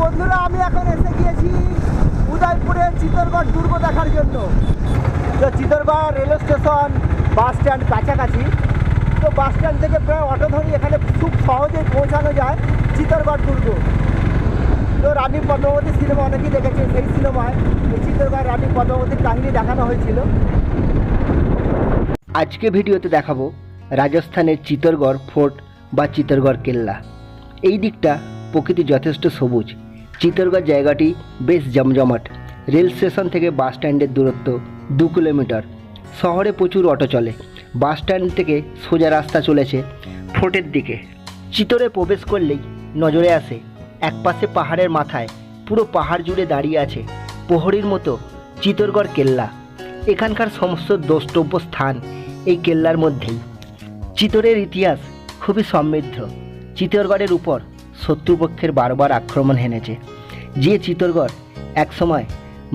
বন্ধুরা, আমি এখন এসে গিয়েছি উদয়পুরের চিতরগড় দুর্গ দেখার জন্য। তো Chittorgarh rail station bus stand কাছাকাছি। তো বাস স্ট্যান্ড থেকে প্রায় অটো ধরি এখানে খুব সহজেই পৌঁছানো যায় চিতরগড় দুর্গ। তো রানী পদ্মাবতী সিনেমা অনেকেই দেখেছে, সেই সিনেমায় চিতরগড় রানী পদ্মাবতীর কাহিনী দেখানো হয়েছিল। আজকে ভিডিওতে দেখাবো রাজস্থানের চিতরগড় ফোর্ট বা চিতরগড় কেল্লা। এই দিকটা প্রকৃতি যথেষ্ট সবুজ। চিতরগড় জায়গাটি বেশ জমজমাট। রেল স্টেশন থেকে বাস স্ট্যান্ডের দূরত্ব 2 কিলোমিটার। শহরে প্রচুর অটো চলে। বাস স্ট্যান্ড থেকে সোজা রাস্তা চলেছে ফোর্টের দিকে। চিতরে প্রবেশ করলেই নজরে আসে একপাশে পাহাড়ের মাথায় পুরো পাহাড় জুড়ে দাঁড়িয়ে আছে প্রহরীর মতো চিতরগড় কেল্লা। এখানকার সমস্ত দ্রষ্টব্য স্থান এই কেল্লার মধ্যেই। চিতরের ইতিহাস খুবই সমৃদ্ধ। চিতরগড়ের উপর শত্রুপক্ষের বারবার আক্রমণ হেনেছে। যে চিতরগড় একসময়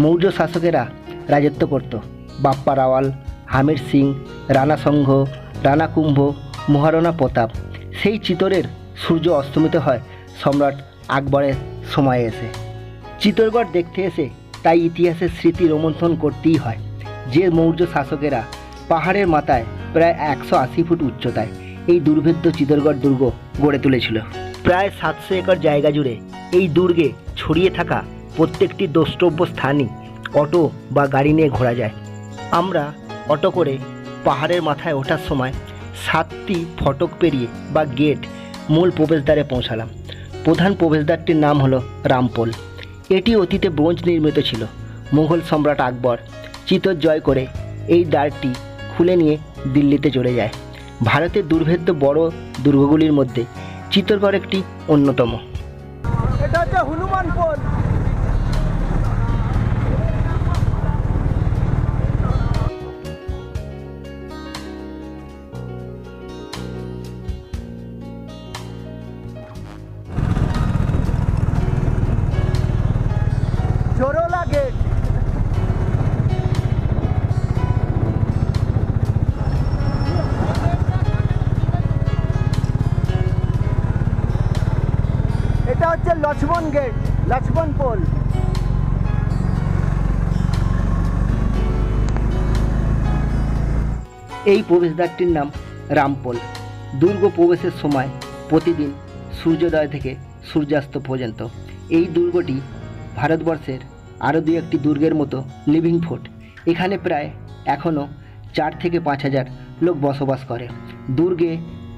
মৌর্য শাসকেরা রাজত্ব করত। বাপ্পা রাওয়াল, হামির সিং, রানা সংঘ, রানা কুম্ভ, মহারানা প্রতাপ। সেই চিতরের সূর্য অস্তমিত হয় সম্রাট আকবরের সময়ে এসে। চিতরগড় দেখতে এসে তাই ইতিহাসের স্মৃতি রোমন্থন করতেই হয়। যে মৌর্য শাসকেরা পাহাড়ের মাথায় প্রায় 180 ফুট উচ্চতায় এই দুর্ভেদ্য চিতরগড় দুর্গ গড়ে তুলেছিল। প্রায় 700 একর জায়গা জুড়ে এই দুর্গে ছড়িয়ে থাকা প্রত্যেকটি দ্রষ্টব্য স্থানই অটো বা গাড়ি নিয়ে ঘোরা যায়। আমরা অটো করে পাহাড়ের মাথায় ওঠার সময় 7টি ফটক পেরিয়ে বা গেট মূল প্রবেশদ্বারে পৌঁছালাম। প্রধান প্রবেশদ্বারটির নাম হলো রামপোল। এটি অতীতে ব্রোঞ্জ নির্মিত ছিল। মুঘল সম্রাট আকবর চিতর জয় করে এই দ্বারটি খুলে নিয়ে দিল্লিতে চলে যায়। ভারতের দুর্ভেদ্য বড় দুর্গগুলির মধ্যে চিতরগড় একটি অন্যতম। এটা হচ্ছে হনুমান পোল। জোরোলা গেট। এটা হচ্ছে লক্ষ্মণ গেট, লক্ষ্মণ পোল। এই প্রবেশদ্বারটির নাম রামপোল। দুর্গ প্রবেশের সময় প্রতিদিন সূর্যোদয় থেকে সূর্যাস্ত পর্যন্ত এই দুর্গটি ভারতবর্ষের আরও 2-1টি দুর্গের মতো লিভিং ফোর্ট। এখানে প্রায় এখনও 4 থেকে 5 হাজার লোক বসবাস করে। দুর্গে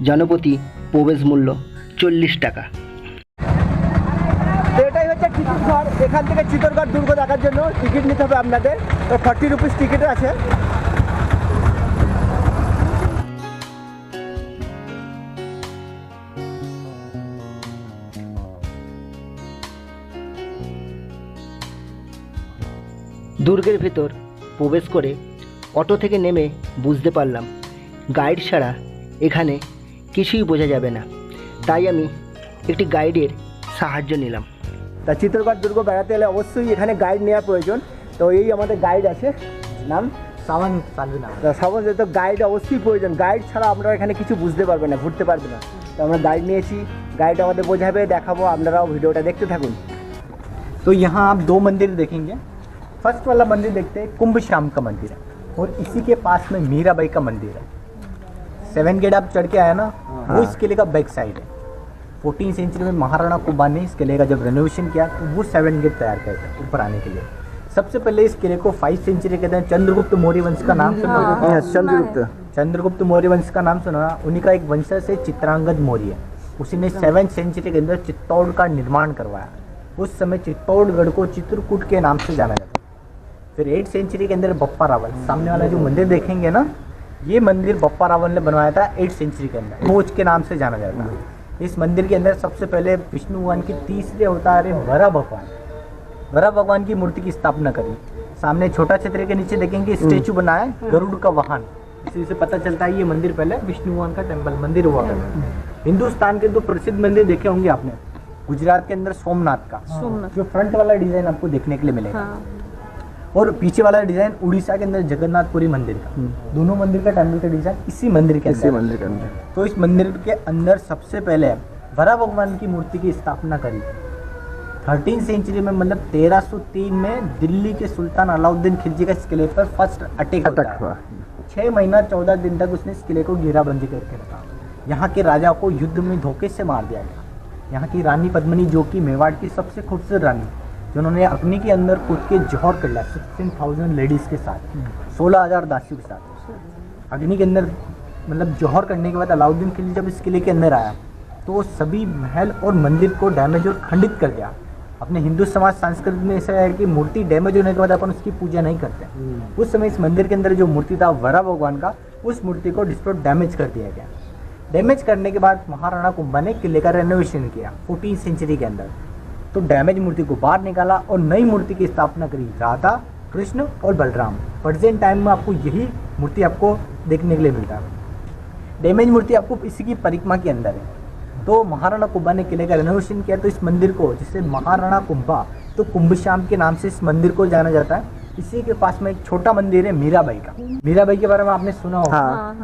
জনপ্রতি প্রবেশ মূল্য 40 টাকা। তো এটাই হচ্ছে টিকিট ঘর। এখান থেকে চিতরগড় দুর্গ দেখার জন্য টিকিট নিতে হবে আপনাদের। তো 40 রুপিস টিকিট আছে। দুর্গের ভেতর প্রবেশ করে অটো থেকে নেমে বুঝতে পারলাম গাইড ছাড়া এখানে কিছুই বোঝা যাবে না। তাই আমি একটি গাইডের সাহায্য নিলাম। তা চিতরগড় দুর্গ বেড়াতে এলে অবশ্যই এখানে গাইড নেওয়া প্রয়োজন। তো এই আমাদের গাইড আছে, নাম সাবন সালভি নাম। সাবন, তো গাইড অবশ্যই প্রয়োজন। গাইড ছাড়া আপনারা এখানে কিছু বুঝতে পারবেন না, ঘুরতে পারবেন না। তো আমরা গাইড নিয়েছি, গাইড আমাদের বোঝাবে, দেখাবো। আপনারাও ভিডিওটা দেখতে থাকুন। तो यहाँ आप 2 मंदिर देखेंगे। फर्स्ट वाला मंदिर देखते हैं, कुंभ श्याम का मंदिर है, और इसी के पास में मीराबाई का मंदिर है। 7 गेट आप चढ़ के आया ना, वो इस किले का बैक साइड है। 14वीं सेंचुरी में महाराणा कुंभा ने इस किले का जब रेनोवेशन किया तो वो 7 गेट तैयार किया था ऊपर आने के लिए। सबसे पहले इस किले को 5 सेंचुरी के अंदर चंद्रगुप्त मौर्य वंश का नाम सुना? चंद्रगुप्त मौर्य वंश का नाम सुना। उन्हीं का एक वंशज है चित्रांगद मौर्य, उसी ने 7th सेंचुरी के अंदर चित्तौड़ का निर्माण करवाया। उस समय चित्तौड़गढ़ को चित्रकूट के नाम से जाना जाता। फिर 8th सेंचुरी के अंदर बप्पा रावल, सामने वाला जो मंदिर देखेंगे ना, ये मंदिर बप्पा रावल ने बनवाया था 8th सेंचुरी के अंदर। भोज के नाम से जाना जाता है। इस मंदिर के अंदर सबसे पहले विष्णु भगवान की तीसरे अवतार है वरा भगवान की मूर्ति की स्थापना करी। सामने छोटा छतरे के नीचे देखेंगे स्टेचू बना है गरुड़ का वाहन। इसी से पता चलता है ये मंदिर पहले विष्णु भगवान का टेम्पल मंदिर हुआ करता है। हिंदुस्तान के 2 प्रसिद्ध मंदिर देखे होंगे आपने। गुजरात के अंदर सोमनाथ का, जो फ्रंट वाला डिजाइन आपको देखने के लिए मिलेगा, और पीछे वाला डिजाइन उड़ीसा के अंदर जगन्नाथपुरी मंदिर का। दोनों मंदिर का टेम्पल का डिजाइन इसी मंदिर के अंदर। तो इस मंदिर के अंदर सबसे पहले वरा भगवान की मूर्ति की स्थापना करी 13 सेंचुरी में मतलब 1303 में दिल्ली के सुल्तान अलाउद्दीन खिलजी का इस किले पर फर्स्ट अटैक होता है। 6 महीना 14 दिन तक उसने इस किले को घेराबंदी करके रखा। यहाँ के राजा को युद्ध में धोखे से मार दिया गया। यहाँ की रानी पद्मिनी, जो कि मेवाड़ की सबसे खूबसूरत रानी, जिन्होंने अग्नि के अंदर कूद के जौहर कर लिया 16,000 लेडीज़ के साथ, 16,000 दासियों के साथ अग्नि के अंदर मतलब जौहर करने के बाद अलाउद्दीन खिलजी जब इस किले के अंदर आया तो सभी महल और मंदिर को डैमेज और खंडित कर दिया। अपने हिंदू समाज संस्कृति में ऐसा है कि मूर्ति डैमेज होने के बाद अपन उसकी पूजा नहीं करते। उस समय इस मंदिर के अंदर जो मूर्ति था वरा भगवान का, उस मूर्ति को डिस्ट्रॉय डैमेज कर दिया गया। डैमेज करने के बाद महाराणा कुंभा ने किले का रेनोवेशन किया 14 सेंचुरी के अंदर। तो डैमेज मूर्ति को बाहर निकाला और नई मूर्ति की स्थापना करी, राधा, कृष्ण और बलराम। प्रेजेंट टाइम में आपको यही मूर्ति आपको देखने के लिए मिलता है। डैमेज मूर्ति आपको इसी की परिक्रमा के अंदर है। तो महाराणा कुंभा ने किले का रेनोवेशन किया, तो इस मंदिर को जिसे महाराणा कुंभा तो कुंभश्याम के नाम से इस मंदिर को जाना जाता है। इसी के पास में एक छोटा मंदिर है मीराबाई का। मीराबाई के बारे में आपने सुना होगा।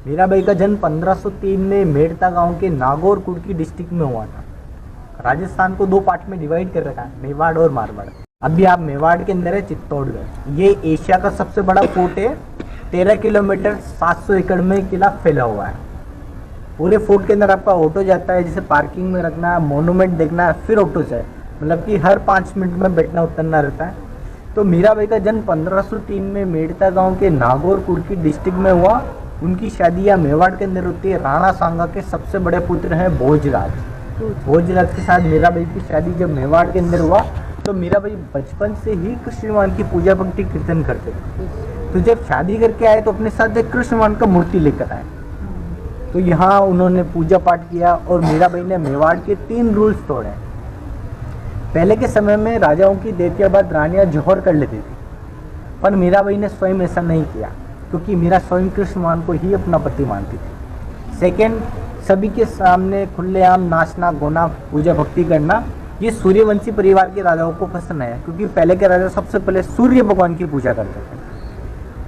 मीराबाई का जन्म 1503 में मेड़ता गांव के नागौरकुंडकी डिस्ट्रिक्ट में हुआ था। राजस्थान को 2 पार्ट में डिवाइड कर रखा है, मेवाड़ और मारवाड़। अभी आप मेवाड़ के अंदर है चित्तौड़गढ़। ये एशिया का सबसे बड़ा फोर्ट है। 13 किलोमीटर 700 एकड़ में किला फैला हुआ है। पूरे फोर्ट के अंदर आपका ऑटो जाता है, जैसे पार्किंग में रखना है, मोनूमेंट देखना है, फिर ऑटो से, मतलब कि हर 5 मिनट में बैठना उतरना रहता है। तो मीराबाई का जन्म 1503 में मेड़ता गांव के नागौरकुंडकी डिस्ट्रिक्ट में हुआ। उनकी शादियाँ मेवाड़ के अंदर होती है। राणा सांगा के सबसे बड़े पुत्र हैं भोजराज। भोजराज के साथ मीराबाई की शादी जब मेवाड़ के अंदर हुआ तो मीराबाई बचपन से ही कृष्ण भगवान की पूजा भक्ति कीर्तन करते थे। तो जब शादी करके आए तो अपने साथ एक कृष्ण भगवान का मूर्ति लेकर आए। तो यहाँ उन्होंने पूजा पाठ किया और मीराबाई ने मेवाड़ के 3 रूल्स तोड़े। पहले के समय में राजाओं की डेथ के बाद रानियाँ जौहर कर लेती थी, पर मीराबाई ने स्वयं ऐसा नहीं किया, क्योंकि मीरा स्वयं कृष्ण भगवान को ही अपना पति मानती थी। सेकेंड, सभी के सामने खुलेआम नाचना, गाना, पूजा भक्ति करना, ये सूर्यवंशी परिवार के राजाओं को पसंद है, क्योंकि पहले के राजा सबसे पहले सूर्य भगवान की पूजा करते थे।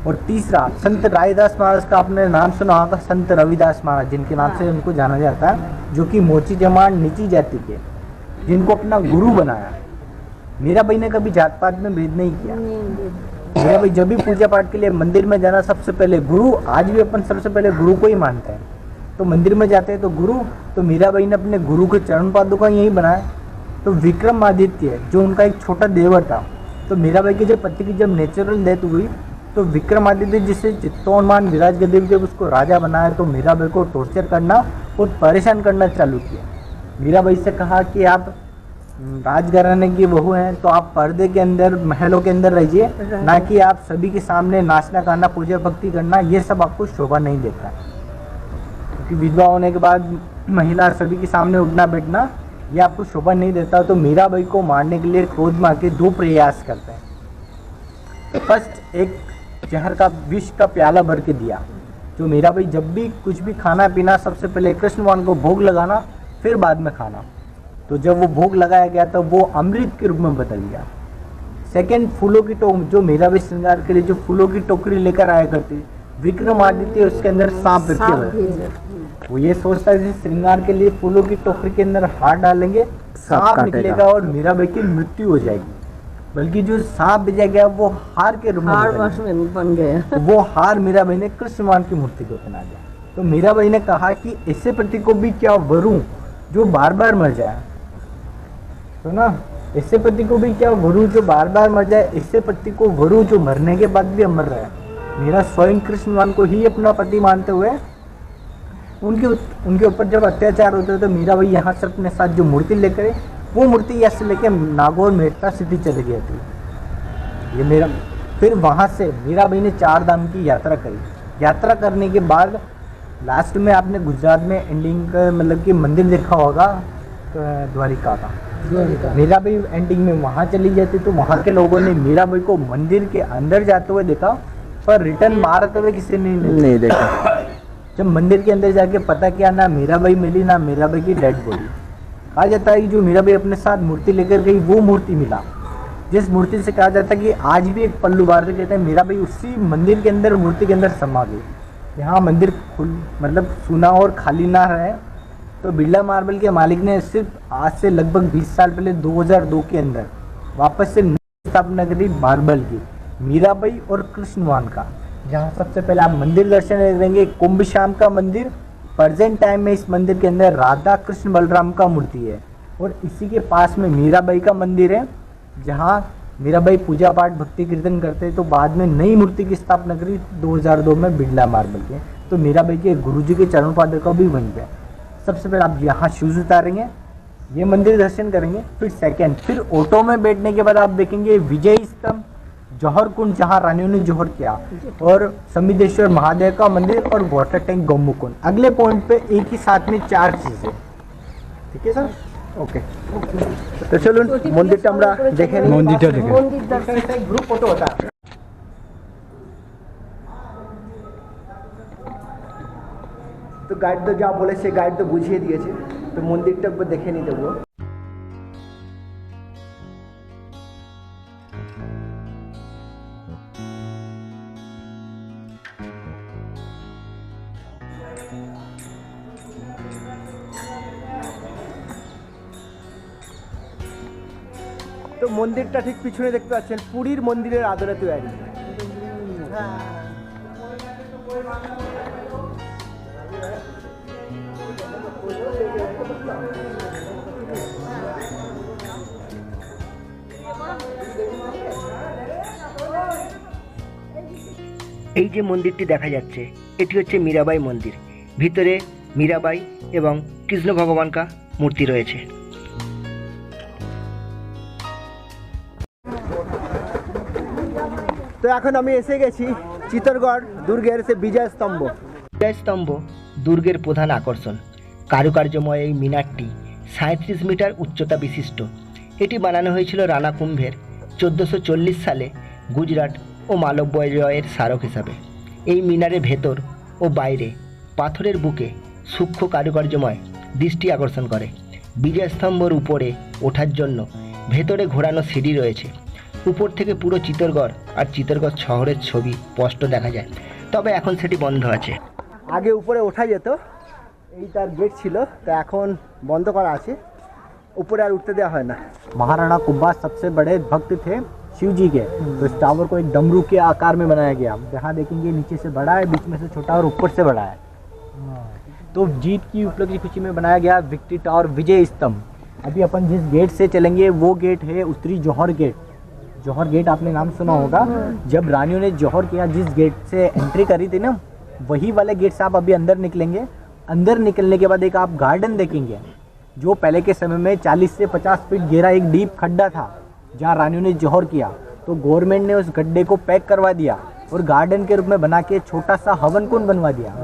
और तीसरा, संत रायदास महाराज का आपने नाम सुना होगा, संत रविदास महाराज, जिनके नाम से उनको जाना जाता है, जो कि मोची जमान नीची जाति के, जिनको अपना गुरु बनाया। मीराबाई ने कभी जात पात में भेद नहीं किया। मीराबाई जब भी पूजा पाठ के लिए मंदिर में जाना, सबसे पहले गुरु, आज भी अपन सबसे पहले गुरु को ही मानते हैं। तो मंदिर में जाते हैं तो गुरु, तो मीराबाई ने अपने गुरु के चरण पादुका यही बनाया। तो विक्रमादित्य जो उनका एक छोटा देवर था, तो मीराबाई के जब पति की जब नेचुरल डेथ हुई तो विक्रमादित्य जिसे चित्तौड़मान विराज गद्दी जब उसको राजा बनाया तो मीराबाई को टॉर्चर करना और परेशान करना चालू किया। मीराबाई से कहा कि आप राजघराने की बहू हैं तो आप पर्दे के अंदर, महलों के अंदर रहिए, ना कि आप सभी के सामने नाचना गाना, पूजा भक्ति करना, ये सब आपको शोभा नहीं देता। क्योंकि विधवा होने के बाद महिला सभी के सामने उठना बैठना ये आपको शोभा नहीं देता। तो मीराबाई को मारने के लिए क्रोध में आके 2 प्रयास करते हैं। फर्स्ट, एक जहर का विष का प्याला भर के दिया, जो मीराबाई जब भी कुछ भी खाना पीना सबसे पहले कृष्ण भगवान को भोग लगाना, फिर बाद में खाना। तो जब वो भोग लगाया गया तो वो अमृत के रूप में बदल गया। सेकेंड, फूलों की जो मीराबाई श्रृंगार के लिए जो फूलों की टोकरी लेकर आया करती, विक्रमादित्य उसके अंदर सांप रखे हुए, वो ये सोचता है श्रृंगार के लिए फूलों की टोकरी के अंदर हाथ डालेंगे सांप निकलेगा और मीराबाई की मृत्यु हो जाएगी। बल्कि जो सांप भेजा गया वो हार के रूप में बन गया। वो हार मीराबाई ने कृष्ण भगवान की मूर्ति को बना दिया। तो मीराबाई ने कहा कि ऐसे पति को भी क्या वरूं जो बार बार मर जाए। तो ना, ऐसे पति को भी क्या वरूं जो बार बार मर जाए, ऐसे पति को वरूं जो मरने के बाद भी अमर रहे। मेरा स्वयं कृष्ण भगवान को ही अपना पति मानते हुए उनके ऊपर जब अत्याचार होते तो मीराबाई यहाँ से अपने साथ जो मूर्ति लेकर, वो मूर्ति यहाँ से लेके नागौर मेड़ता सिटी चली गई थी। ये मेरा, फिर वहाँ से मीराबाई ने 4 धाम की यात्रा करी। यात्रा करने के बाद लास्ट में आपने गुजरात में एंडिंग का मतलब कि मंदिर देखा होगा द्वारिका का। मीराबाई एंडिंग में वहाँ चली जाती तो वहाँ के लोगों ने मीराबाई को मंदिर के अंदर जाते हुए देखा, पर रिटर्न बाहर आते हुए किसी ने नहीं देखा। जब मंदिर के अंदर जाके पता किया, ना मीराबाई मिली ना मीराबाई की डेड बॉडी। कहा जाता है कि जो मीराबाई अपने साथ मूर्ति लेकर गई वो मूर्ति मिला, जिस मूर्ति से कहा जाता है कि आज भी एक पल्लू बार कहते हैं मीराबाई उसी मंदिर के अंदर, मूर्ति के अंदर समा गई। यहाँ मंदिर मतलब सुना और खाली ना रहे, तो बिरला मार्बल के मालिक ने सिर्फ आज से लगभग 20 साल पहले 2002 के अंदर वापस से नई स्थापना करी मार्बल की, मीराबाई और कृष्णवान का। जहाँ सबसे पहले आप मंदिर दर्शन करेंगे, कुंभ श्याम का मंदिर। प्रेजेंट टाइम में इस मंदिर के अंदर राधा कृष्ण बलराम का मूर्ति है, और इसी के पास में मीराबाई का मंदिर है, जहाँ मीराबाई पूजा पाठ भक्ति कीर्तन करते हैं। तो बाद में नई मूर्ति की स्थापना करी 2002 में बिरला मार्बल के। तो मीराबाई के गुरुजी के चरण पादुका का भी वहीं पे। सबसे पहले आप यहाँ शूज उतारेंगे, ये मंदिर दर्शन करेंगे, फिर ऑटो में बैठने के बाद आप देखेंगे विजय स्तंभ, जौहर कुंड जहाँ रानियों ने जौहर किया, और समिधेश्वर महादेव का मंदिर और वाटर टैंक गौमुख कुंड। अगले पॉइंट पे एक ही साथ में 4 चीजें। ठीक है सर, ओके। तो चलो मंदिर আমরা দেখে নিই। মন্দিরটা দেখে। মন্দির দর্শন से ग्रुप फोटो होता है। তো গাইড তো যা বলেছে গাইড তো বুঝিয়ে দিয়েছে, তো মন্দিরটা একবার দেখে নিয়ে দেবো। তো মন্দিরটা ঠিক পিছনে দেখতে পাচ্ছেন, পুরীর মন্দিরের আদলে তৈরি। এই যে মন্দিরটি দেখা যাচ্ছে, এটি হচ্ছে মীরাবাই মন্দির। ভিতরে মীরাবাই এবং কৃষ্ণ ভগবান কা মূর্তি রয়েছে। তো এখন আমি এসে গেছি চিতরগড় দুর্গের সে বিজয় স্তম্ভ। বিজয় স্তম্ভ দুর্গের প্রধান আকর্ষণ। কারুকার্যময় এই মিনারটি 37 মিটার উচ্চতা বিশিষ্ট। এটি বানানো হয়েছিল রানা কুম্ভের 1440 সালে গুজরাট ও মালব্যয়ের স্মারক হিসাবে। এই মিনারের ভেতর ও বাইরে পাথরের বুকে সূক্ষ্ম কারুকার্যময় দৃষ্টি আকর্ষণ করে। বিজয় স্তম্ভর উপরে ওঠার জন্য ভেতরে ঘোরানো সিঁড়ি রয়েছে। উপর থেকে পুরো চিতরগড় আর চিতরগড় শহরের ছবি স্পষ্ট দেখা যায়, তবে এখন সেটি বন্ধ আছে। আগে উপরে ওঠা যেত, এই তার গেট ছিল, তা এখন বন্ধ করা আছে, ऊपर আর उठते দেওয়া হয় না। महाराणा कुंभा सबसे बड़े भक्त थे शिव जी के, तो इस टावर को एक डमरू के आकार में बनाया गया। जहाँ देखेंगे नीचे से बड़ा है, बीच में से छोटा और ऊपर से बड़ा है। तो जीत की उपलब्धि खुशी में बनाया गया विक्ट्री टावर विजय स्तंभ। अभी अपन जिस गेट से चलेंगे वो गेट है उत्तरी जौहर गेट। जौहर गेट आपने नाम सुना होगा। जब रानियों ने जौहर किया, जिस गेट से एंट्री करी थी ना, वही वाले गेट से आप अभी अंदर निकलेंगे। अंदर निकलने के बाद एक आप गार्डन देखेंगे, जो पहले के समय में 40 से 50 फीट गहरा एक डीप खड्डा था, जहाँ रानियों ने जौहर किया। तो गवर्नमेंट ने उस गड्ढे को पैक करवा दिया और गार्डन के रूप में बना के छोटा सा हवन कुंड बनवा दिया।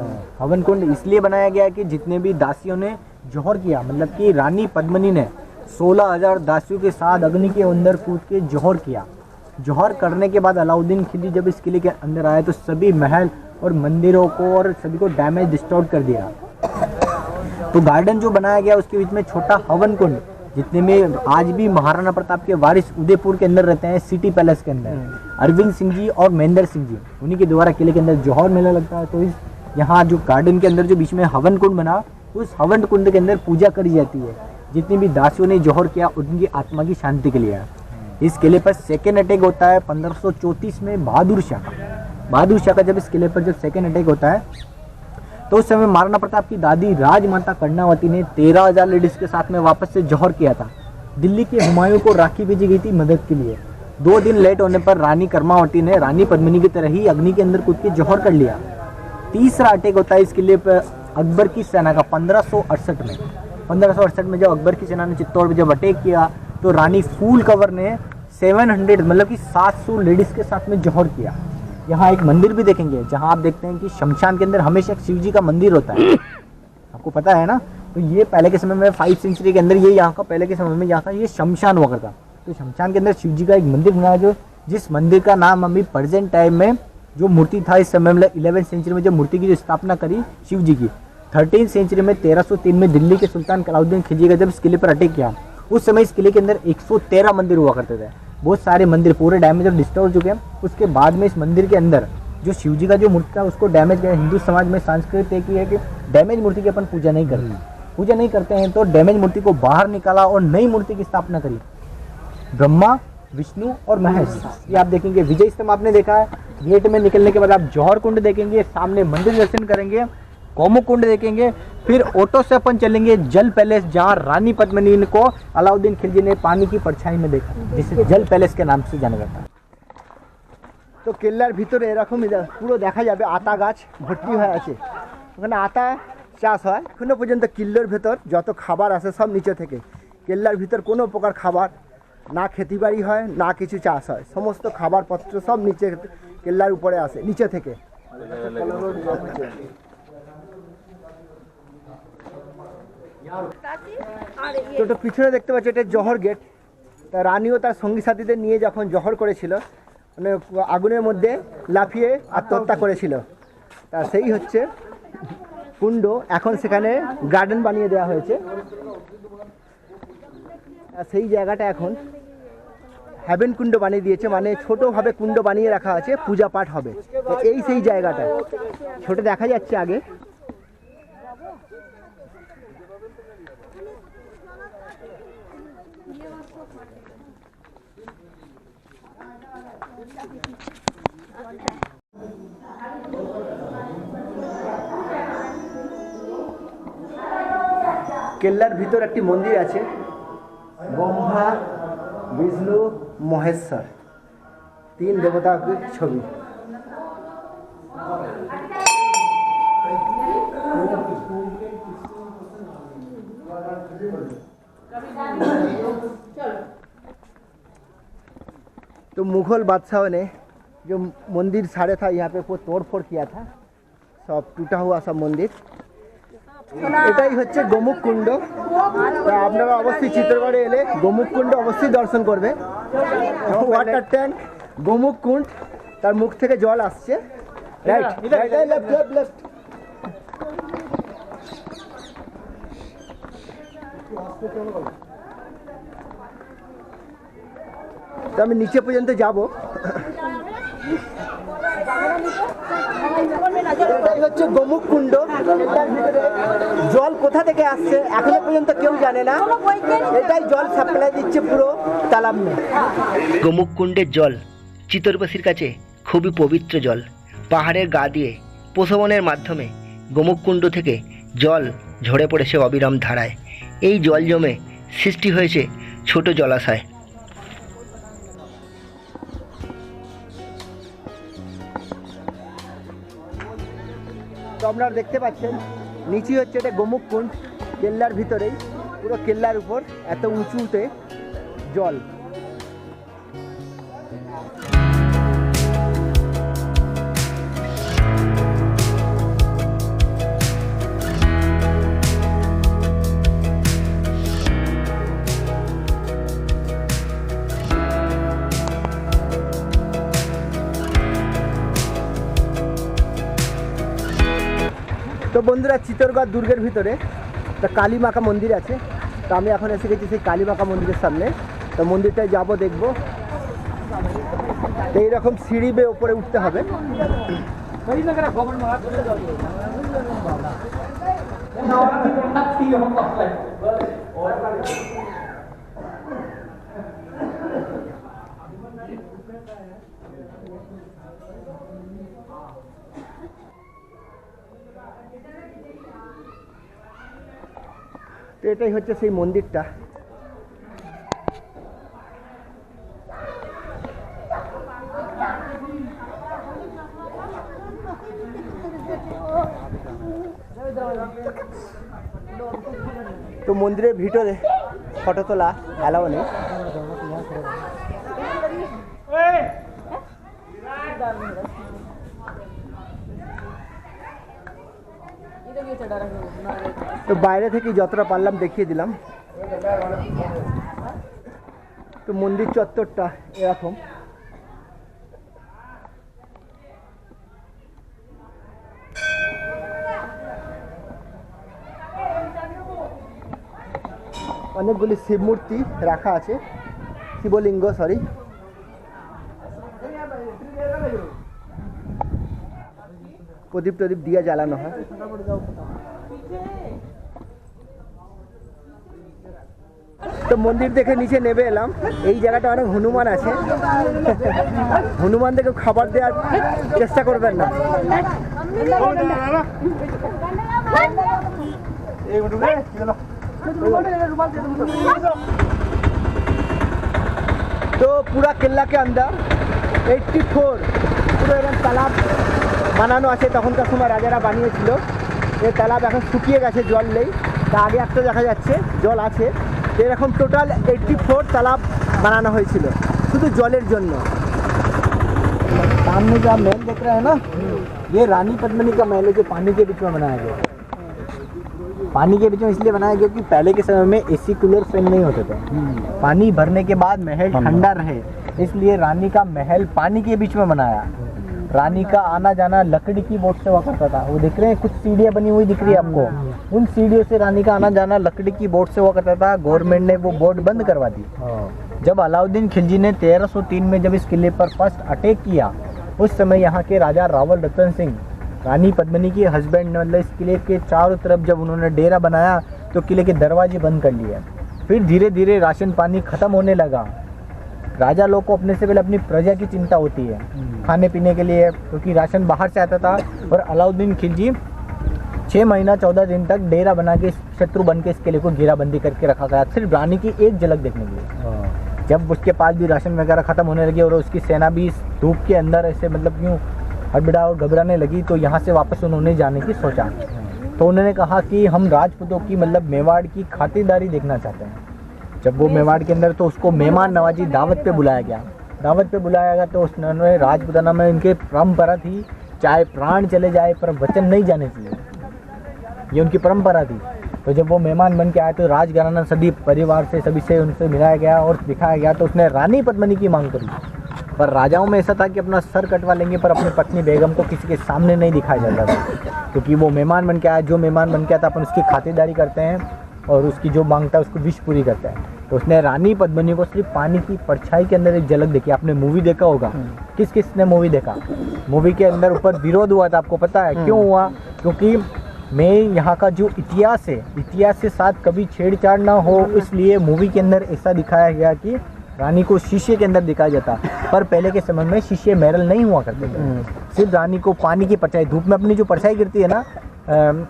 हवन कुंड इसलिए बनाया गया कि जितने भी दासियों ने जौहर किया, मतलब कि रानी पद्मिनी ने 16,000 दासियों के साथ अग्नि के अंदर कूद के जौहर किया। जौहर करने के बाद अलाउद्दीन खिलजी जब इस किले के अंदर आए तो सभी महल और मंदिरों को और सभी को डैमेज डिस्टॉर्ट कर दिया। तो गार्डन जो बनाया गया उसके बीच में छोटा हवन कुंड, जितने में आज भी महाराणा प्रताप के वारिस उदयपुर के अंदर रहते हैं, सिटी पैलेस के अंदर अरविंद सिंह जी और महेंद्र सिंह जी, उन्हीं के द्वारा किले के अंदर जौहर मेला लगता है। तो इस यहाँ जो गार्डन के अंदर जो बीच में हवन कुंड बना, उस हवन कुंड के अंदर पूजा करी जाती है। जितनी भी दासियों ने जौहर किया उनकी आत्मा की शांति के लिए। इस किले पर सेकेंड अटैक होता है 1534 में बहादुर शाह का जब इस किले पर जब सेकेंड अटैक होता है, तो उस समय महाराणा प्रताप की दादी राजमाता कर्णावती ने 13,000 लेडीज के साथ में वापस से जौहर किया था। दिल्ली के हुमायूं को राखी भेजी गई थी मदद के लिए। 2 दिन लेट होने पर रानी कर्मावती ने रानी पद्मिनी की तरह ही अग्नि के अंदर कूद के जौहर कर लिया। तीसरा अटैक होता है इस किले पर अकबर की सेना का 1568 में जब अकबर की सेना ने चित्तौड़ पर जब अटैक किया, तो रानी फूल कंवर ने 700 मतलब कि 700 लेडीज के साथ में जौहर किया। यहाँ एक मंदिर भी देखेंगे, जहाँ आप देखते हैं कि शमशान के अंदर हमेशा एक शिव जी का मंदिर होता है, आपको पता है ना। तो ये पहले के समय में 5 सेंचुरी के अंदर ये यहाँ का पहले के समय में यहाँ का ये शमशान हुआ करता। तो शमशान के अंदर शिव जी का एक मंदिर बना, जो जिस मंदिर का नाम अभी प्रेजेंट टाइम में जो मूर्ति था इस समय मतलब 11वीं सेंचुरी में जो मूर्ति की जो स्थापना करी शिव जी की, 13वीं सेंचुरी में 1303 में दिल्ली के सुल्तान अलाउद्दीन खिलजी का जब इस किले पर अटैक किया, उस समय इस किले के अंदर 113 मंदिर हुआ करते थे। बहुत सारे मंदिर पूरे डैमेज और डिस्टर्ब हो चुके हैं। उसके बाद में इस मंदिर के अंदर जो शिव जी का जो मूर्ति था उसको डैमेज किया। हिंदू समाज में संस्कृति है कि डैमेज मूर्ति की अपन पूजा नहीं करते। पूजा नहीं करते हैं तो डैमेज मूर्ति को बाहर निकाला और नई मूर्ति की स्थापना करी। ब्रह्मा, विष्णु और महेश, ये आप देखेंगे। विजय स्तंभ आपने देखा है। गेट में निकलने के बाद आप जौहर कुंड देखेंगे, सामने मंदिर दर्शन करेंगे, गोमुख कुंड देखेंगे, फिर ऑटो से अपन चलेंगे जल पैलेस, जहाँ रानी पद्मिनी को अलाउद्दीन खिलजी ने पानी की परछाई में देखा, जिसे जल पैलेस के नाम से जाना जाता है। তো কেল্লার ভিতরে এরকম পুরো দেখা যাবে আতা গাছ ভর্তি হয়ে আছে, ওখানে আতা চাষ হয়। এখনো পর্যন্ত কিল্লার ভেতর যত খাবার আসে সব নিচে থেকে। কেল্লার ভিতর কোনো প্রকার খাবার না খেতিবাড়ি হয় না কিছু চাষ হয়, সমস্ত খাবারপত্র সব নিচে কেল্লার উপরে আসে নিচে থেকে। তো এটা পিছনে দেখতে পাচ্ছি, এটা জহর গেট। তা রানীও তার সঙ্গী সাথীদের নিয়ে যখন জহর করেছিল, মানে আগুনের মধ্যে লাফিয়ে আত্মহত্যা করেছিল, তা সেই হচ্ছে কুণ্ড। এখন সেখানে গার্ডেন বানিয়ে দেওয়া হয়েছে। আর সেই জায়গাটা এখন হ্যাভেন কুণ্ড বানিয়ে দিয়েছে, মানে ছোটোভাবে কুণ্ড বানিয়ে রাখা আছে, পূজা পাঠ হবে। তো এই সেই জায়গাটা ছোট দেখা যাচ্ছে আগে। কেল্লার ভিতর একটি মন্দির আছে, ব্রহ্মা, বিষ্ণু, মহেশ্বর, তিন দেবতার ছবি। तो मुगल बादशाहों ने जो मंदिर साड़े था यहाँ पे वो तोड़ फोड़ किया था, सब टूटा हुआ सब मंदिर। এটাই হচ্ছে গোমুখ কুণ্ড। তা আপনারা অবশ্যই চিত্রগড়ে এলে গোমুখ কুণ্ড অবশ্যই দর্শন করবে। ওয়াটার ট্যাঙ্ক, গোমুখ কুণ্ড, তার মুখ থেকে জল আসছে। Right, left left left. তো আমি নিচে পর্যন্ত যাব। এটাই হচ্ছে গোমুখ কুণ্ড। জল কোথা থেকে আসছে এখনো পর্যন্ত কেউ জানে না, এটাই জল সাপ্লাই দিচ্ছে পুরো তালাব মে। গোমুখ কুণ্ডের জল চিতরবাসীর কাছে খুবই পবিত্র জল। পাহাড়ের গা দিয়ে প্রশমনের মাধ্যমে গোমুখ কুণ্ড থেকে জল ঝরে পড়েছে অবিরাম ধারায়। এই জল জমে সৃষ্টি হয়েছে ছোট জলাশয়। তো আপনারা দেখতে পাচ্ছেন নিচে হচ্ছে এটা গোমুখ কুণ্ড, কেল্লার ভিতরেই, পুরো কেল্লার উপর এত উঁচুতে জল। তো বন্ধুরা, চিতরগড় দুর্গের ভিতরে একটা কালী মাকা মন্দির আছে। তো আমি এখন এসে গেছি সেই কালী মাকা মন্দিরের সামনে। তো মন্দিরটায় যাবো, দেখবো। তো এইরকম সিঁড়ি বেয়ে ওপরে উঠতে হবে। তো এটাই হচ্ছে সেই মন্দিরটা। তো মন্দিরের ভিতরে ফটো তোলা অ্যালাউ নেই। তো বাইরে থেকে যতটা পারলাম দেখিয়ে দিলাম। তো মন্দির চত্বরটা এরকম। অনেকগুলি শিব মূর্তি রাখা আছে, শিবলিঙ্গ, সরি। প্রদীপ টদীপ দিয়ে জ্বালানো হয়। তো মন্দির দেখে নিচে নেমে এলাম। এই জায়গাটা অনেক হনুমান আছে, হনুমানদেরকে খাবার দেওয়ার চেষ্টা করবেন না। तो पूरा किला के अंदर 84 পুরো এরকম তালাব বানানো আছে। তখনকার সময় রাজারা বানিয়েছিল। এই তালাব এখন শুকিয়ে গেছে, জল নেই। তা আগে একটা দেখা যাচ্ছে জল আছে। তো এরকম টোটাল 84 তালাব বানানো হয়েছিল শুধু জলের জন্য। सामने जो आप महल देख रहे हैं ना, ये रानी पद्मिनी का महल है जो पानी के बीच में बनाया गया। पानी के बीच में इसलिए बनाया गया क्योंकि पहले के समय में एसी कूलर फैन नहीं होते थे। पानी भरने के बाद महल ठंडा रहे, इसलिए रानी का महल पानी के बीच में बनाया। रानी का आना जाना लकड़ी की बोट से हुआ करता था। वो दिख रहे हैं कुछ सीढ़ियाँ बनी हुई दिख रही है आपको, उन सीढ़ियों से रानी का आना जाना लकड़ी की बोट से हुआ करता था। गवर्नमेंट ने वो बोट बंद करवा दी। जब अलाउद्दीन खिलजी ने 1303 में जब इस किले पर फर्स्ट अटैक किया, उस समय यहाँ के राजा रावल रतन सिंह, रानी पद्मिनी के हस्बैंड ने मतलब इस किले के चारों तरफ जब उन्होंने डेरा बनाया तो किले के दरवाजे बंद कर लिए। फिर धीरे धीरे राशन पानी खत्म होने लगा। राजा लोग को अपने से पहले अपनी प्रजा की चिंता होती है, खाने पीने के लिए, क्योंकि राशन बाहर से आता था। और अलाउद्दीन खिलजी 6 महीना 14 दिन तक डेरा बना के शत्रु बन के इस किले को घेराबंदी करके रखा गया, सिर्फ रानी की एक झलक देखने के लिए। जब उसके पास भी राशन वगैरह खत्म होने लगी और उसकी सेना भी इस धूप के अंदर ऐसे मतलब यूँ हड़बड़ा और घबराने लगी, तो यहाँ से वापस उन्होंने जाने की सोचा। तो उन्होंने कहा कि हम राजपूतों की मतलब मेवाड़ की खातिरदारी देखना चाहते हैं। जब वो मेवाड़ के अंदर, तो उसको मेहमान नवाजी दावत पे बुलाया गया। दावत पे बुलाया गया तो उसने राजपूताना में उनके परंपरा थी, चाहे प्राण चले जाए पर वचन नहीं जाने चाहिए, ये उनकी परंपरा थी। तो जब वो मेहमान बन के आए तो राजघराना सभी परिवार से सभी से उनसे मिलाया गया और दिखाया गया। तो उसने रानी पद्मिनी की मांग करी, पर राजाओं में ऐसा था कि अपना सर कटवा लेंगे पर अपनी पत्नी बेगम को किसी के सामने नहीं दिखाया जाता था, क्योंकि वो मेहमान बन के आया। जो मेहमान बन के आया था अपन उसकी खातिरदारी करते हैं और उसकी जो मांगता है उसको विश पूरी करता है। तो उसने रानी पद्मिनी को सिर्फ पानी की परछाई के अंदर एक झलक देखी। आपने मूवी देखा होगा, किस किस ने मूवी देखा? मूवी के अंदर ऊपर विरोध हुआ था, आपको पता है क्यों हुआ? क्योंकि मैं यहाँ का जो इतिहास है, इतिहास के साथ कभी छेड़छाड़ ना हो, इसलिए मूवी के अंदर ऐसा दिखाया गया कि रानी को शीशे के अंदर दिखाया जाता। पर पहले के समय में शीशे महल नहीं हुआ करते थे, सिर्फ रानी को पानी की परछाई, धूप में अपनी जो परछाई गिरती है ना,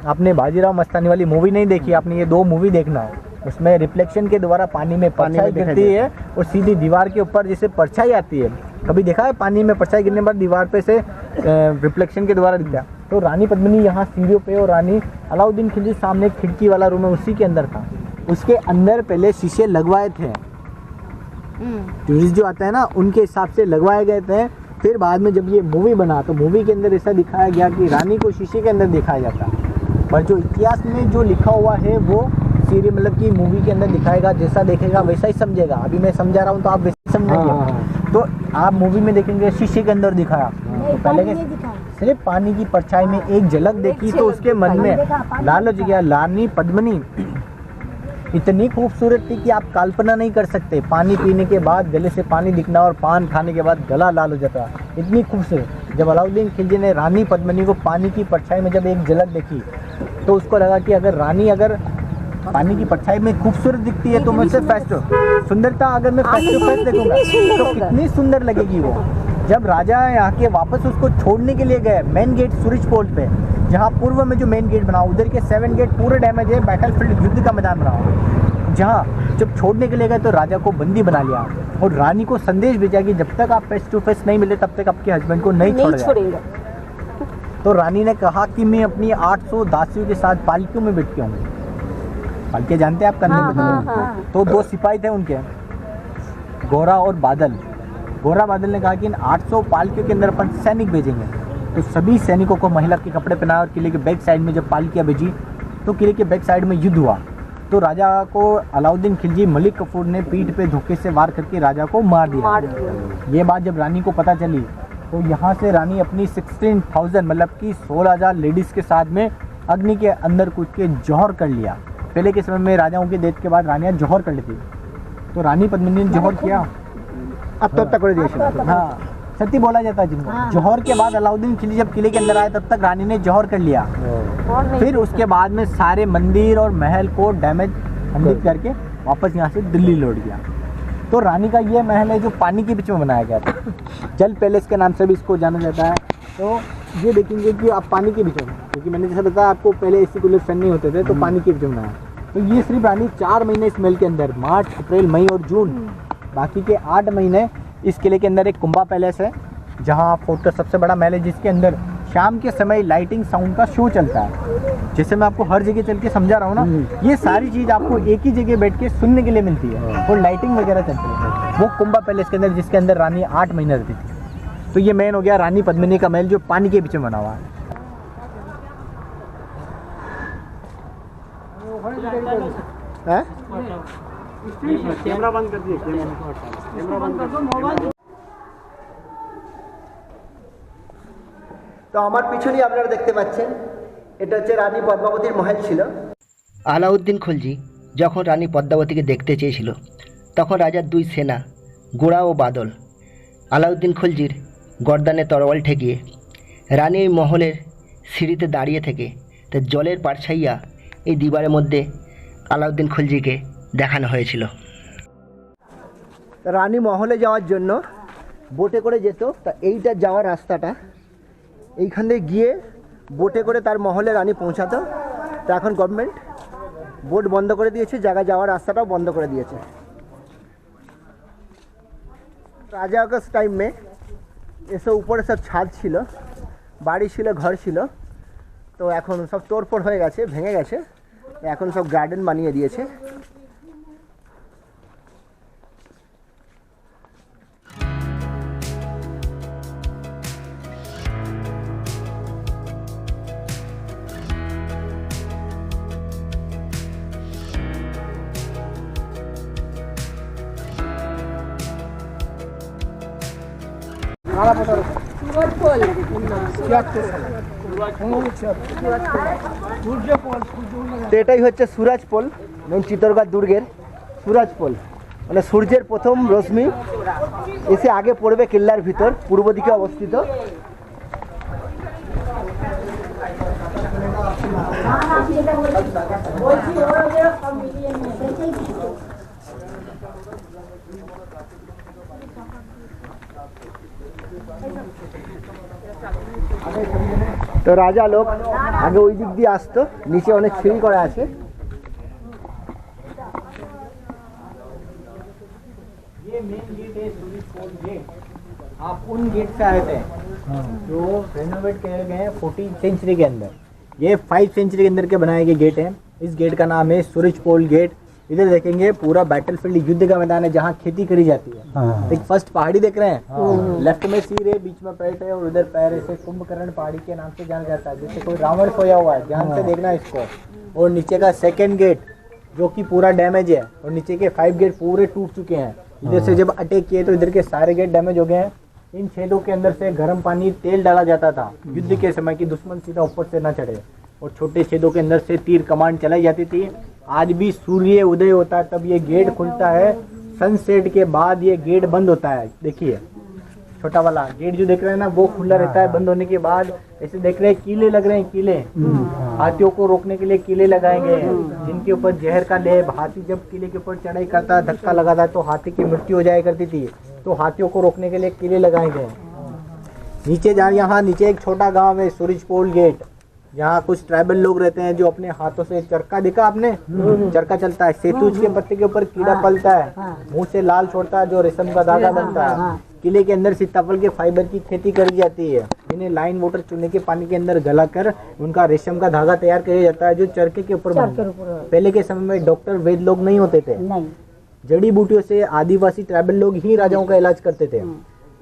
आपने बाजीराव मस्तानी वाली मूवी नहीं देखी, आपने ये 2 मूवी देखना, उसमें रिफ्लेक्शन के द्वारा पानी में परछाई गिरती है और सीधी दीवार के ऊपर जैसे परछाई आती है। कभी देखा है पानी में परछाई गिरने पर दीवार पे से रिफ्लेक्शन के द्वारा दिखता है? तो रानी पद्मिनी यहाँ सीढ़ियों पे और रानी अलाउद्दीन खिलजी सामने खिड़की वाला रूम है, उसी के अंदर था। उसके अंदर पहले शीशे लगवाए थे, टूरिस्ट जो आते हैं ना उनके हिसाब से लगवाए गए थे। फिर बाद में जब ये मूवी बना तो मूवी के अंदर ऐसा दिखाया गया कि रानी को शीशे के अंदर दिखाया जाता, पर जो इतिहास में जो लिखा हुआ है वो सीरियल मतलब कि मूवी के अंदर दिखाएगा, जैसा देखेगा वैसा ही समझेगा। अभी मैं समझा रहा हूँ तो आप वैसे समझेंगे। तो आप मूवी में देखेंगे शीशे के अंदर दिखाया, तो पहले के सिर्फ पानी की परछाई में एक झलक देखी तो उसके मन में लालच गया। रानी पद्मिनी इतनी खूबसूरत थी कि आप कल्पना नहीं कर सकते। पानी पीने के बाद गले से पानी दिखना और पान खाने के बाद गला लाल हो जाता, इतनी खूबसूरत। जब अलाउद्दीन खिलजी ने रानी पद्मिनी को पानी की परछाई में जब एक झलक देखी तो उसको लगा कि अगर रानी अगर पानी की परछाई में खूबसूरत दिखती है तो मुझसे सुंदरता अगर मैं फेस टू फेस देखूंगा तो कितनी सुंदर लगेगी वो। जब राजा यहाँ के वापस उसको छोड़ने के लिए गए मेन गेट सूरज पोल पे, जहाँ पूर्व में जो मेन गेट बना उधर के 7 गेट पूरे डैमेज है, बैटलफील्ड युद्ध का मैदान बना, जहाँ जब छोड़ने के लिए गए तो राजा को बंदी बना लिया और रानी को संदेश भेजा कि जब तक आप फेस टू फेस नहीं मिले तब तक आपके हस्बैंड को नहीं छोड़ेगा। तो रानी ने कहा कि मैं अपनी 800 दासियों के साथ पालकियों में बैठ के आऊँगी। पालके जानते हैं आप करने में? तो 2 सिपाही थे उनके, गोरा और बादल। गोरा बादल ने कहा कि इन 800 पालकियों के अंदर अपन सैनिक भेजेंगे। तो सभी सैनिकों को महिला के कपड़े पहनाए और किले के बैक साइड में जब पालकियाँ भेजी तो किले के बैक साइड में युद्ध हुआ। तो राजा को अलाउद्दीन खिलजी मलिक कफूर ने पीठ पे धोखे से वार करके राजा को मार दिया। ये बात जब रानी को पता चली तो यहाँ से रानी अपनी 16,000 मतलब कि 16,000 लेडीज़ के साथ में अग्नि के अंदर कूद के जौहर कर लिया। पहले के समय में राजाओं के डेथ के बाद रानियाँ जौहर कर लेती, तो रानी पद्मिनी ने जौहर किया। अब तक कर दिया, हाँ सती बोला जाता है जिनको। जौहर के बाद अलाउद्दीन खिलजी जब किले के अंदर आए तब तक रानी ने जौहर कर लिया। फिर उसके बाद में सारे मंदिर और महल को डैमेज खंडित करके वापस यहाँ से दिल्ली लौट गया। तो रानी का ये महल है जो पानी के बीच में बनाया गया था, जल पैलेस के नाम से भी इसको जाना जाता है। तो ये देखेंगे कि आप पानी के बीच में, क्योंकि मैंने जैसे बताया आपको पहले एसी कूलर फैन नहीं होते थे, तो पानी के बीच में बनाया। तो ये सिर्फ रानी 4 महीने इस महल के अंदर, मार्च, अप्रैल, मई और जून, बाकी के 8 महीने इस किले के अंदर एक कुंभा पैलेस है, जहाँ फोर्ट का सबसे बड़ा महल है, जिसके अंदर शाम के समय लाइटिंग साउंड का शो चलता है। जैसे मैं आपको हर जगह चल के समझा रहा हूँ ना, ये सारी चीज़ आपको एक ही जगह बैठ के सुनने के लिए मिलती है, और लाइटिंग वगैरह चलती है वो कुंभा पैलेस के अंदर, जिसके अंदर रानी 8 महीने रहती थी। तो ये मेन हो गया रानी पद्मिनी का महल, जो पानी के बीच में बना हुआ है। कैमरा बंद कर दिए, कैमरा बंद कर दो, मोबाइल। তো আমার পিছনেই আপনারা দেখতে পাচ্ছেন, এটা হচ্ছে রানী পদ্মাবতীর মহল ছিল। আলাউদ্দিন খলজি যখন রানী পদ্মাবতীকে দেখতে চেয়েছিল, তখন রাজার 2 সেনা গোড়া ও বাদল আলাউদ্দিন খলজির গর্দানে তরোয়াল ঠেকিয়ে রানী এই মহলের সিঁড়িতে দাঁড়িয়ে থেকে তার জলের পারছাইয়া এই দিবারের মধ্যে আলাউদ্দিন খলজিকে দেখানো হয়েছিল। রানী মহলে যাওয়ার জন্য বোটে করে যেত, তা এইটা যাওয়ার রাস্তাটা এইখান থেকে গিয়ে বোটে করে তার মহলে রানী পৌঁছাতো। তো এখন গভর্নমেंट बोट बंद कर दिए, जगह जावर रास्ता बंद कर दिए। राजा के टाइम में ऐसे ऊपर सब छाद छिलो, बाड़ी छिलो, घर छिलो, तो एखन सब तोड़फोड़ हो गए, भेंगे गए, एखन सब गार्डन बानिए दिए। তো এটাই হচ্ছে সুরাজ পোল, মেন চিতরগড় দুর্গের সুরাজ পোল, মানে সূর্যের প্রথম রশ্মি এসে আগে পড়বে কেল্লার ভিতর, পূর্ব দিকে অবস্থিত। তো রাজা লোক আগে ওই দিক দিয়ে আসতো, নিচে অনেক সিঁড়ি করা আছে। ये मेन गेट है सूरज पोल गेट। आप उन गेट से आए थे जो रेनोवेट किए गए हैं 14th सेंचुरी के अंदर। ये 5th सेंचुरी के अंदर के बनाए गए गेट हैं। इस गेट का नाम है सूरज पोल गेट। इधर देखेंगे पूरा बैटलफील्ड, युद्ध का मैदान है जहाँ खेती करी जाती है। एक फर्स्ट पहाड़ी देख रहे हैं, लेफ्ट में सिर है, बीच में पेट है और उधर पैर है। कुंभकर्ण पहाड़ी के नाम से जाना जाता है, जैसे कोई रावण सोया हुआ है, ध्यान से देखना इसको। और नीचे का सेकेंड गेट जो कि पूरा डैमेज है, और नीचे के 5 गेट पूरे टूट चुके हैं। इधर से जब अटैक किए तो इधर के सारे गेट डैमेज हो गए हैं। इन छेदों के अंदर से गर्म पानी, तेल डाला जाता था युद्ध के समय कि दुश्मन सीधा ऊपर से न चढ़े, और छोटे छेदों के अंदर से तीर कमांड चलाई जाती थी। आज भी सूर्य उदय होता है तब ये गेट खुलता है, सनसेट के बाद ये गेट बंद होता है। देखिए छोटा वाला गेट जो देख रहे हैं ना, वो खुला रहता है बंद होने के बाद। ऐसे देख रहे हैं कीले लग रहे हैं, कीले हाथियों को रोकने के लिए कीले लगाए गए हैं, जिनके ऊपर जहर का लेप। हाथी जब किले के ऊपर चढ़ाई करता है, धक्का लगाता है तो हाथी की मृत्यु हो जाया करती थी, तो हाथियों को रोकने के लिए कीले लगाए गए। नीचे जहाँ यहाँ नीचे एक छोटा गाँव है सूरज पोल गेट, यहाँ कुछ ट्राइबल लोग रहते हैं जो अपने हाथों से चरखा, देखा आपने चरखा चलता है, सेतुज के पत्ते के ऊपर कीड़ा पलता है, मुंह से लाल छोड़ता है जो रेशम का धागा बनता है। किले के अंदर सीताफल के फाइबर की खेती करी जाती है, इन्हें लाइन वाटर चूने के पानी के अंदर गलाकर उनका रेशम का धागा तैयार किया जाता है जो चरखे के ऊपर बनता है। पहले के समय में डॉक्टर वैद्य लोग नहीं होते थे, जड़ी बूटियों से आदिवासी ट्राइबल लोग ही राजाओं का इलाज करते थे।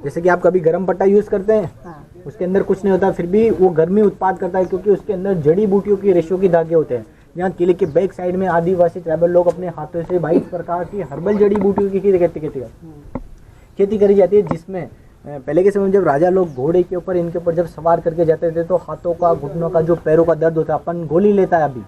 जैसे कि आप कभी गर्म पट्टा यूज करते हैं, उसके अंदर कुछ नहीं होता, फिर भी वो गर्मी उत्पाद करता है क्योंकि उसके अंदर जड़ी बूटियों की रेशों की धागे होते हैं। यहाँ किले के बैक साइड में आदिवासी ट्राइबल लोग अपने हाथों से 22 प्रकार की हर्बल जड़ी बूटियों की खेती करी जाती है, जिसमें पहले के समय में जब राजा लोग घोड़े के ऊपर इनके ऊपर जब सवार करके जाते थे तो हाथों का, घुटनों का, जो पैरों का दर्द होता है, अपन गोली लेता है अभी,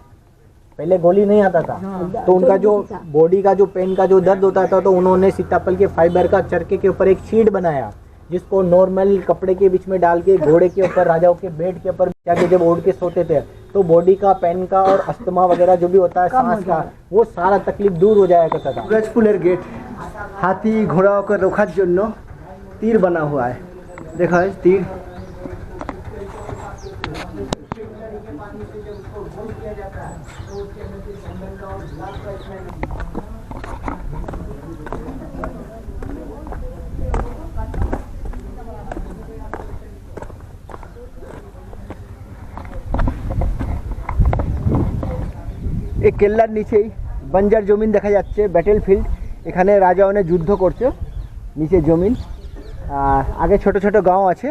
पहले गोली नहीं आता था, तो उनका जो बॉडी का जो पेन का जो दर्द होता था तो उन्होंने सीताफल के फाइबर का चरखे के ऊपर एक शीट बनाया, जिसको नॉर्मल कपड़े के बीच में डाल के घोड़े के ऊपर, राजाओं के बेड के ऊपर बिछा के जब ओढ़ के सोते थे तो बॉडी का, पेन का और अस्थमा वगैरह जो भी होता है सांस का, वो सारा तकलीफ दूर हो जाया करता था। सूरजपुलेर गेट हाथी घोड़ा को रोकार जन्य तीर बना हुआ है, देखा है तीर। এই কেল্লার নিচেই বঞ্জার জমিন দেখা যাচ্ছে, ব্যাটেল ফিল্ড। এখানে রাজা অনেক যুদ্ধ করছে, নিচে জমিন। আগে ছোট ছোট গাঁও আছে।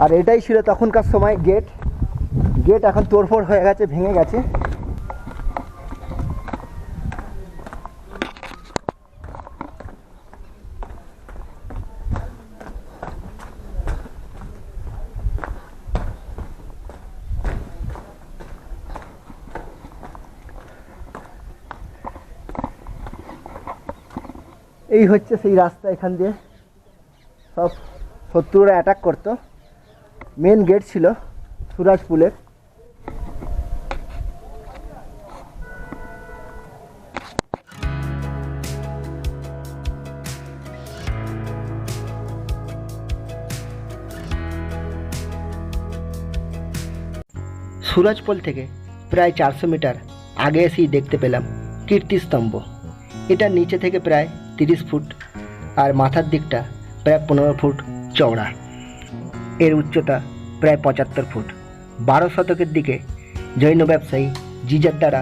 আর এটাই ছিল তখনকার সময় গেট। গেট এখন তোড়ফোড় হয়ে গেছে, ভেঙে গেছে। এই হচ্ছে সেই রাস্তা, এখান দিয়ে সব শত্রুরা অ্যাটাক করতো। মেন গেট ছিল সুরাজপুলের। সুরাজপোল থেকে প্রায় 400 মিটার আগে এসেই দেখতে পেলাম কীর্তিস্তম্ভ। এটা নিচে থেকে প্রায় 30 ফুট আর মাথার দিকটা প্রায় 15 ফুট চওড়া। এর উচ্চতা প্রায় 75 ফুট। 12 শতকের দিকে জৈন ব্যবসায়ী জিজার দ্বারা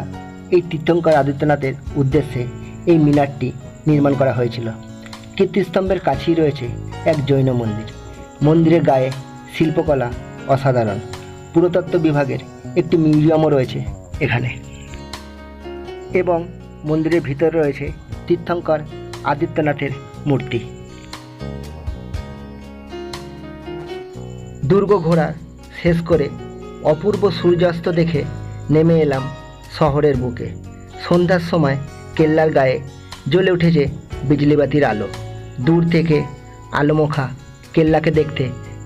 এই তীর্থঙ্কর আদিত্যনাথের উদ্দেশ্যে এই মিনারটি নির্মাণ করা হয়েছিল। কীর্তিস্তম্ভের কাছেই রয়েছে এক জৈন মন্দির। মন্দিরের গায়ে শিল্পকলা অসাধারণ। পুরাতত্ত্ব বিভাগের একটি মিউজিয়ামও রয়েছে এখানে, এবং মন্দিরের ভিতরে রয়েছে তীর্থঙ্কর আদিত্যনাথের মূর্তি। দুর্গ ঘোরা শেষ করে অপূর্ব সূর্যাস্ত দেখে নেমে এলাম শহরের বুকে। সন্ধ্যার সময় কেল্লার গায়ে জ্বলে উঠেছে বিজলিবাতির আলো। দূর থেকে আলোমোখা কেল্লাকে দেখতে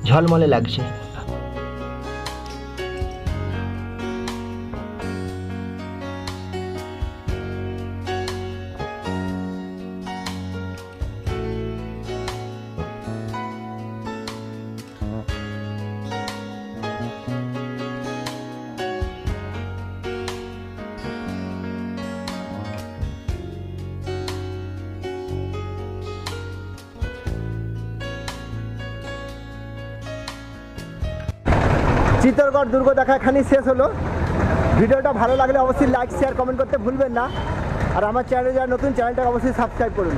ঝলমলে লাগছে। চিত্তরগড় দুর্গ দেখা এখানেই শেষ হলো। ভিডিওটা ভালো লাগলে অবশ্যই লাইক, শেয়ার, কমেন্ট করতে ভুলবেন না। আর আমার চ্যানেলে যারা নতুন, চ্যানেলটাকে অবশ্যই সাবস্ক্রাইব করুন।